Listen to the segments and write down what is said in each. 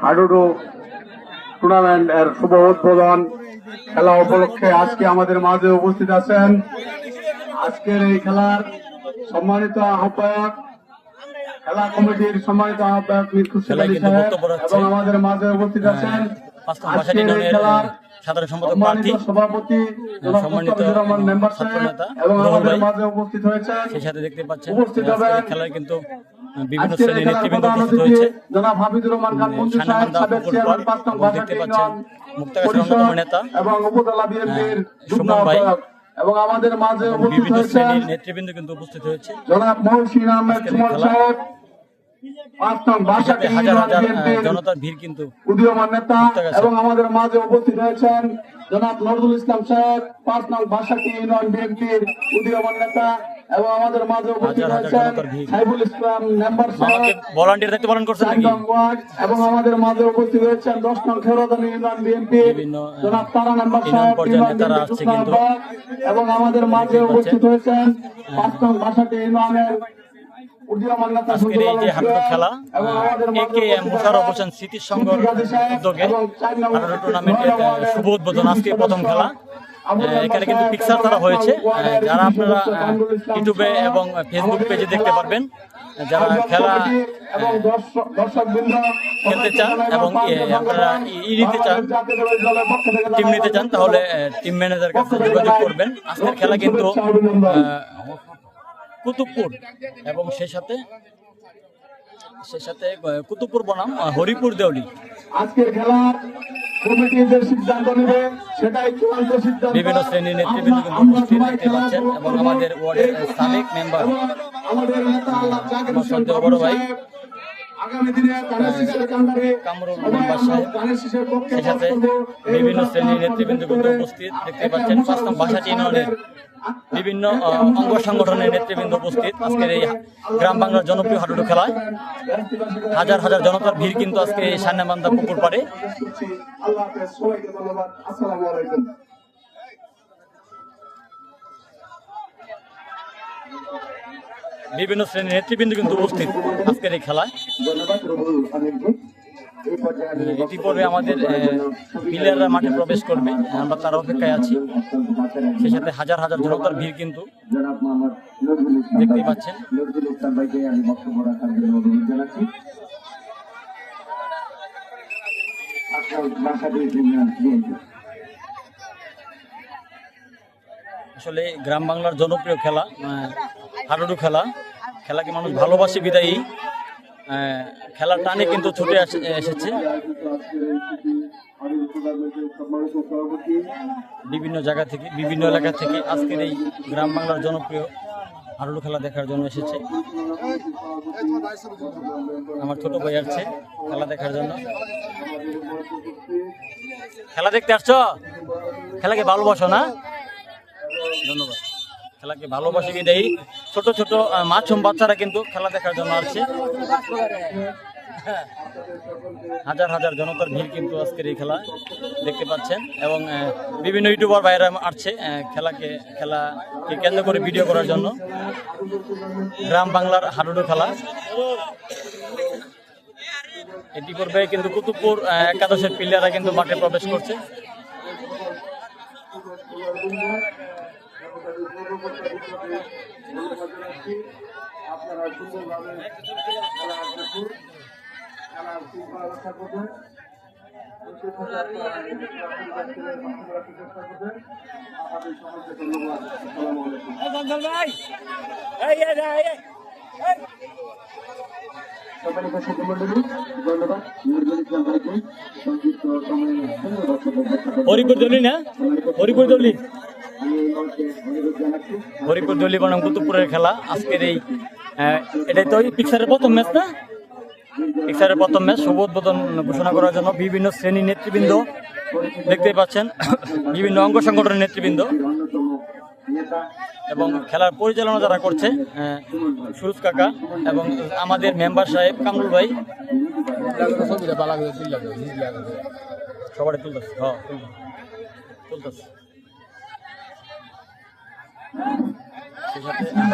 হাডুডু tournament এর শুভ উদ্বোধন খেলা উপলক্ষে আজকে আমাদের মাঝে উপস্থিত আছেন আজকের এই খেলার সম্মানিত আহ্বায়ক, খেলা কমিটির সম্মানিত আহ্বায়ক মীর খুরশিদ আলী সাহেব এবং আমাদের মাঝে উপস্থিত আছেন আজকের এই খেলার সাধারণ সম্পাদক সম্মানিত সভাপতি রহমান মেম্বার সাহেব এবং আমাদের মাঝে উপস্থিত হয়েছেন। সেই সাথে দেখতে পাচ্ছেন উপস্থিত হবেন খেলায় কিন্তু বিভিন্ন শ্রেণীর নেতৃবৃন্দ উপস্থিত হয়েছে। জনাব হাবিবুর রহমান খান মঞ্জু সাহেব, সাবেক চেয়ারম্যান ৫ নং দেখতে পাচ্ছেন মুক্তাগাছার অন্যতম নেতা এবং উপজেলা বিএনপির যুগ্ম সুমন ভাই আহ্বায়ক এবং আমাদের মাঝে উপস্থিত বিভিন্ন হয়েছেন শ্রেণীর নেতৃবৃন্দ কিন্তু উপস্থিত হয়েছে। জনাব মহসিন আহমেদ সুমন সাহেব, ৫ নং বাসাকে হাজার হাজার জনতার ভিড় কিন্তু উদীয়মান নেতা এবং আমাদের মাঝে উপস্থিত হয়েছেন জনাব নজরুল ইসলাম সাহেব, ৫ নং বাসাকি ইউনিয়ন বিএনপির উদীয়মান নেতা এবং আমাদের মাঝে উপস্থিত হয়েছেন সাইফুল ইসলাম মেম্বার সাহেব, ভলান্টিয়ার দায়িত্ব পালন করছেন ৪ নং ওয়ার্ড এবং আমাদের মাঝে উপস্থিত হয়েছেন ১০ নং খেরোদানি ইউনিয়ন বিএনপি জনাব তারা মেম্বার সাহেব এবং আমাদের মাঝে উপস্থিত হয়েছেন ৫ নং বাসাকি ইউনিয়নের আজকের এই যে হাডুডু খেলা AKM মোশাররফ হোসেন স্মৃতি সংঘর উদ্যোগে হাডুডু টুর্নামেন্টের শুভ উদ্বোধন আজকে প্রথম খেলা। এখানে কিন্তু পিকচার করা হয়েছে, যারা আপনারা ইউটিউবে এবং ফেসবুক পেজে দেখতে পারবেন। যারা খেলা খেলতে চান এবং আপনারা নিতে চান, টিম নিতে চান, তাহলে টিম ম্যানেজারের কাছে যোগাযোগ করবেন। আজকের খেলা কিন্তু কুতুবপুর এবং সেই সাথে কুতুবপুর বনাম হরিপুর দেউলি। আজকের খেলা কমিটি যে সিদ্ধান্ত নেবে সেটাই চূড়ান্ত সিদ্ধান্ত। বিভিন্ন শ্রেণীর নেতৃবৃন্দ কিন্তু উপস্থিত দেখতে পাচ্ছেন এবং আমাদের ওয়ার্ডের সাবেক মেম্বার আমাদের নেতা আল্লাহ জাকির হোসেন বড় ভাই আগামী দিনে কামরুল মেম্বার সাহেব, সেই সাথে বিভিন্ন শ্রেণীর নেতৃবৃন্দ কিন্তু উপস্থিত দেখতে পাচ্ছেন। ৫ নং বাসাটি ইউনিয়নের বিভিন্ন অঙ্গ সংগঠনের নেতৃবৃন্দ উপস্থিত আজকের এই গ্রাম বাংলার জনপ্রিয় হাডুডু খেলায়। হাজার হাজার জনতার ভিড় কিন্তু আজকে এই সান্নাবান্ধা পুকুর পাড়ে। বিভিন্ন শ্রেণীর নেতৃবৃন্দ কিন্তু উপস্থিত আজকের এই খেলায়। ইতিপূর্বে আমাদের প্লেয়াররা মাঠে প্রবেশ করবে, আমরা তার অপেক্ষায় আছি। সেই সাথে হাজার হাজার জনতার ভিড় কিন্তু দেখতেই পাচ্ছেন। আসলে গ্রাম বাংলার জনপ্রিয় খেলা হাডুডু খেলাকে মানুষ ভালোবাসে বিদায়ী খেলার টানে কিন্তু ছুটে এসেছে বিভিন্ন জায়গা থেকে, বিভিন্ন এলাকা থেকে আজকের এই গ্রাম বাংলার জনপ্রিয় হাডুডু খেলা দেখার জন্য এসেছে। আমার ছোট ভাই আসছে খেলা দেখার জন্য। খেলা দেখতে আসছো? খেলাকে ভালোবাসো না? ধন্যবাদ। খেলাকে ভালোবাসে বিদায়ী ছোট ছোট মাছুম বাচ্চারা কিন্তু খেলা দেখার জন্য আসছে। হাজার হাজার জনতার ভিড় কিন্তু আজকের এই খেলা দেখতে পাচ্ছেন এবং বিভিন্ন ইউটিউবার ভাইরা আসছে খেলাকে কেন্দ্র করে ভিডিও করার জন্য। গ্রাম বাংলার হাডুডু খেলা এটি করবে কিন্তু কুতুবপুর একাদশের প্লেয়াররা কিন্তু মাঠে প্রবেশ করছে। আপনারা সুন্দরভাবে হরিপুর দলি না হরিপুর দলি বনাম কুতুবপুরের খেলা আজকের এই এটাই তো পিকচারের প্রথম ম্যাচ না? পিকচারের প্রথম ম্যাচ শুভ উদ্বোধন ঘোষণা করার জন্য বিভিন্ন শ্রেণীর নেতৃবৃন্দ দেখতে পাচ্ছেন, বিভিন্ন অঙ্গ সংগঠনের নেতৃবৃন্দ এবং খেলার পরিচালনা যারা করছে সুরজ কাকা এবং আমাদের মেম্বার সাহেব কামরুল ভাই সবাই তুলতেছে।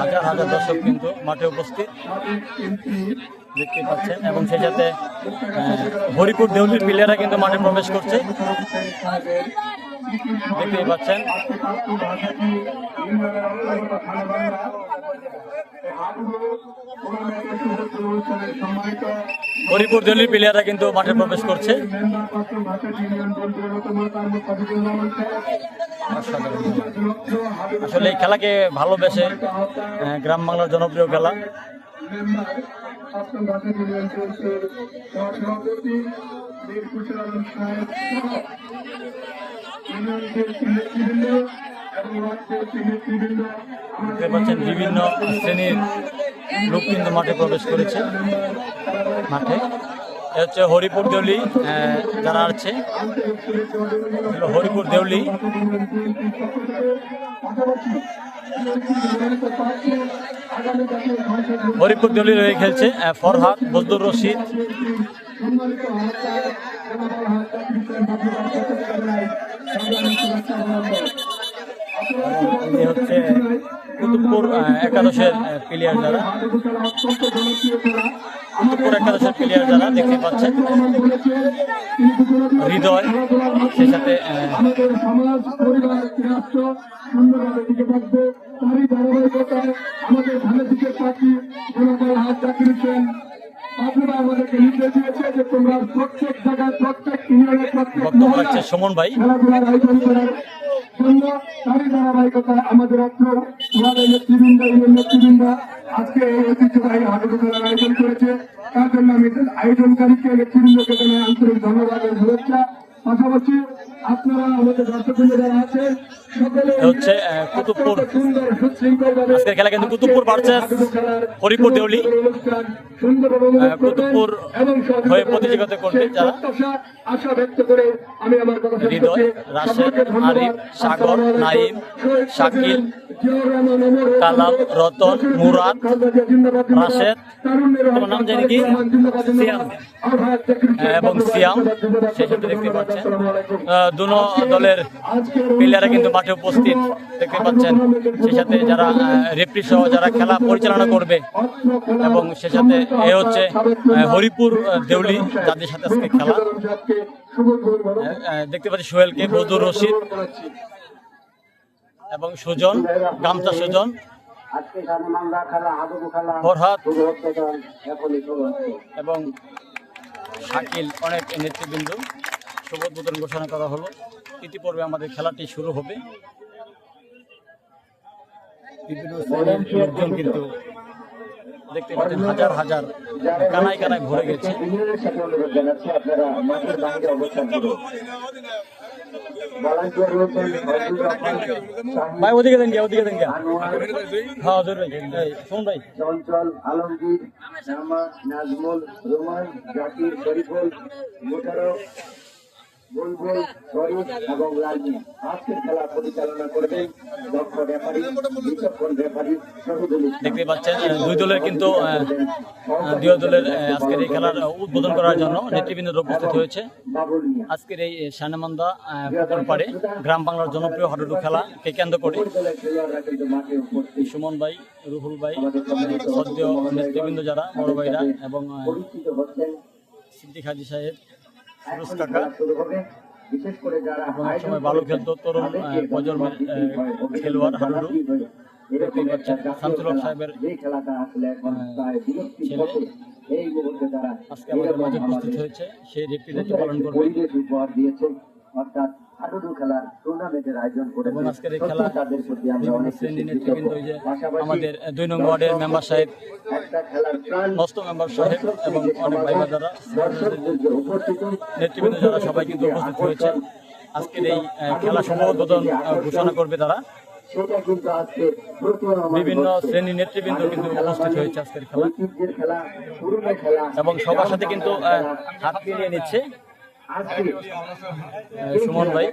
হাজার হাজার দর্শক কিন্তু মাঠে উপস্থিত। দেখতে পাচ্ছেন, এবং সেই সাথে হরিপুর দেউলির প্লেয়াররা কিন্তু মাঠে প্রবেশ করছে, দেখতেই পাচ্ছেন। হরিপুর দেউলির প্লেয়াররা কিন্তু মাঠে প্রবেশ করছে। আসলে এই খেলাকে ভালোবেসে গ্রাম বাংলার জনপ্রিয় খেলা। দেখতে পাচ্ছেন বিভিন্ন শ্রেণীর লোক কিন্তু মাঠে প্রবেশ করেছে। মাঠে এ হচ্ছে হরিপুর দেউলি, যারা আছে হরিপুর দেউলি। হরিপুর দেউলির হয়ে খেলছে ফরহাদ, বজলুর রশিদ। হচ্ছে কুতুবপুর একাদশের প্লেয়ার যারা, কুতুবপুর একাদশের প্লেয়ার যারা দেখতে পাচ্ছেন, হৃদয়, সেই সাথে বক্তব্য রাখছে সুমন ভাই। আমাদের নেতৃবৃন্দ আজকে এই ঐতিহ্যবাহী হাডুডু খেলার আয়োজন করেছে, তার জন্য আমি আয়োজনকারীকে নেতৃবৃন্দকে জানাই আন্তরিক ধন্যবাদ ও শুভেচ্ছা। পাশাপাশি আপনারা আমাদের দর্শকবৃন্দ যারা আছে হচ্ছে কুতুবপুর, আজকের খেলা কিন্তু কুতুবপুর ভার্সেস হরিপুর দেউলি। কুতুবপুর হয়ে প্রতিযোগিতা করবে যারা আশা ব্যক্ত করে আমি আমার কথা হৃদয়, রাশেদ, আরিফ, সাগর, নাইম, শাকিল, কালাম, রতন, মুরাদ, রাশেদ, তোমার নাম জানি কি, সিয়াম এবং সিয়াম। সেই সাথে দেখতে পাচ্ছেন দুনো দলের প্লেয়াররা কিন্তু মাঠে উপস্থিত, দেখতে পাচ্ছেন। সেই সাথে যারা রেফারি সহ যারা খেলা পরিচালনা করবে, এবং সে সাথে এ হচ্ছে হরিপুর দেউলি যাদের সাথে আজকে খেলা। দেখতে পাচ্ছি সোহেলকে, বজলুর রশিদ এবং সুজন, গামছা সুজন, ফরহাদ এবং শাকিল, অনেক নেতৃবৃন্দ। শুভ উদ্বোধন ঘোষণা করা হলো। ইতিপূর্বে আমাদের খেলাটি শুরু হবে। বিভিন্ন লোকজন কিন্তু দেখতে পাচ্ছেন হাজার হাজার কানায় কানায় ভরে গেছে। ভাই ওদিকে দেন গিয়া, ওদিকে দেন গিয়া। হ্যাঁ শোন ভাই। চঞ্চল, আলমগীর, শামা, নাজমুল, রোমান, জাকির, শরীফুল, মোশাররফ, বুলবুল, শরীফ এবং লালমিয়া। আজকের খেলা পরিচালনা করবেন দক্ষ রেফারি, বিচক্ষণ রেফারি শহীদুল ইসলাম। দেখতে পাচ্ছেন দুই দলের কিন্তু আজকের এই খেলার উদ্বোধন করার জন্য নেতৃবৃন্দ উপস্থিত হয়েছে। আজকের এই সানেমান্দা পুকুর পাড়ে গ্রাম বাংলার জনপ্রিয় হাডুডু খেলাকে কেন্দ্র করে সুমন ভাই, রুহুল ভাই, সদ্য নেতৃবৃন্দ যারা বড় ভাইরা, এবং সিদ্দিক হাজি সাহেব, ফিরোজ কাকা, এবং এক সময় ভালো খেলতো তরুণ প্রজন্মের খেলোয়াড় হাডুডু। দেখতেই পাচ্ছেন শামসুল হক সাহেবের ছেলে আজকে আমাদের মাঝে উপস্থিত হয়েছে। সেই রেফারি পালন করবে এবং আজকের এই খেলা নেতৃবৃন্দ আমাদের 2 নং ওয়ার্ডের মেম্বার সাহেব, নষ্ট মেম্বার সাহেব এবং অনেক ভাইবা যারা নেতৃবৃন্দ যারা সবাই কিন্তু উপস্থিত হয়েছে। আজকের এই খেলা শুভ উদ্বোধন ঘোষণা করবে তারা। বিভিন্ন শ্রেণীর নেতৃবৃন্দ কিন্তু উপস্থিত হয়েছে আজকের খেলা, এবং সবার সাথে কিন্তু হাত মিলিয়ে নিচ্ছে সুমন ভাই,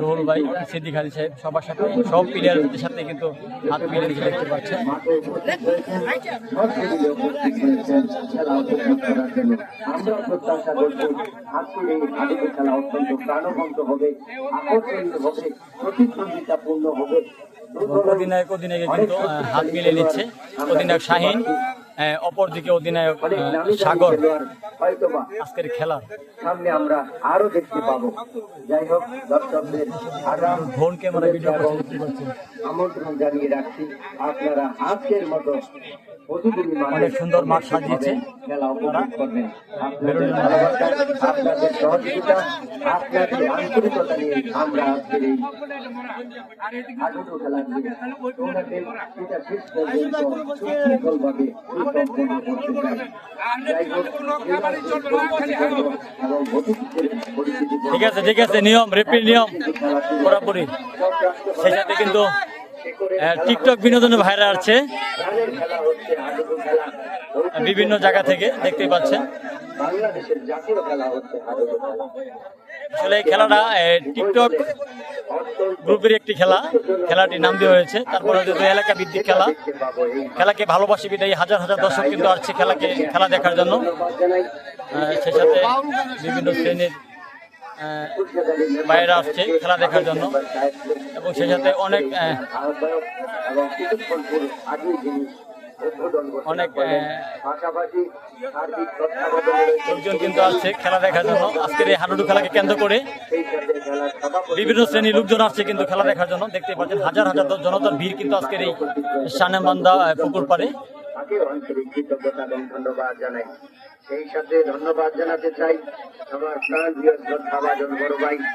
রুহুল ভাই, সিদ্দিক হাজি সাহেব, সবার সাথে সব প্লেয়ারদের সাথে কিন্তু হাত মিলিয়ে নিচ্ছে, দেখতে পাচ্ছেন। আমরা প্রত্যাশা করছি আজকের এই হাডুডু খেলা অত্যন্ত প্রাণবন্ত হবে, আকর্ষণীয় হবে, প্রতিদ্বন্দ্বিতাপূর্ণ হবে। অধিনায়ক কিন্তু হাত মিলিয়ে নিচ্ছে। অধিনায়ক শাহিন অপরদিকে অধিনায়ক অনেক নামি দামি সাগর। খেলোয়াড় হয়তোবা আজকের খেলা সামনে আমরা আরো দেখতে পাবো। যাই হোক, দর্শকদের আগাম ফোন ক্যামেরা ভিডিও এবং দেখতে পাচ্ছেন। আমন্ত্রণ জানিয়ে রাখছি, আপনারা আজকের মতো প্রতিদিনই অনেক সুন্দর মাঠ সাজিয়েছে। খেলা উপভোগ করবেন। আপনাদের ভালোবাসা, আপনাদের সহযোগিতা, আপনাদের আন্তরিকতা নিয়ে আমরা আজকের এই হাডুডু খেলা টুর্নামেন্ট এটা শেষ পর্যন্ত সুশৃঙ্খলভাবে সুসম্পন্ন করতে চাই। যাই হোক, এবং অতিথিদের পরিস্থিতি ঠিক আছে, ঠিক আছে, নিয়ম রেফারির নিয়ম পুরোপুরি। সেই সাথে কিন্তু টিকটক বিনোদনের ভাইরা আছে রানের খেলা হচ্ছে, হাডুডু খেলা বিভিন্ন জায়গা থেকে দেখতেই পাচ্ছেন। বাংলাদেশের জাতীয় খেলা হচ্ছে হাডুডু খেলা। আসলে এই খেলাটা টিকটক গ্রুপের একটি খেলা, খেলাটির নাম দেওয়া হয়েছে। তারপরে যেহেতু এলাকা ভিত্তিক খেলা, খেলাকে ভালোবাসি বিদায়ী হাজার হাজার দর্শক কিন্তু আসছে খেলা দেখার জন্য। সেই সাথে বিভিন্ন শ্রেণীর বাইরে আসছে খেলা দেখার জন্য, এবং সেই সাথে অনেক আহ্বায়ক এবং কিছুক্ষণ পূর্বে আগেই যিনি উদ্বোধন করছেন, অনেক পাশাপাশি সার্বিক তত্ত্বাবধানে লোকজন কিন্তু আসছে খেলা দেখার জন্য। আজকের এই হাডুডু খেলাকে কেন্দ্র করে সেই সাথে খেলার সভাপতি বিভিন্ন শ্রেণীর লোকজন আসছে কিন্তু খেলা দেখার জন্য। দেখতে পাচ্ছেন হাজার হাজার জনতার ভিড় কিন্তু আজকের এই সানেমান্দা পুকুর পাড়ে। তাকে আন্তরিক কৃতজ্ঞতা এবং ধন্যবাদ জানাই। সেই সাথে ধন্যবাদ জানাতে চাই আমার প্রাণ প্রিয় শ্রদ্ধাভাজন বড় ভাই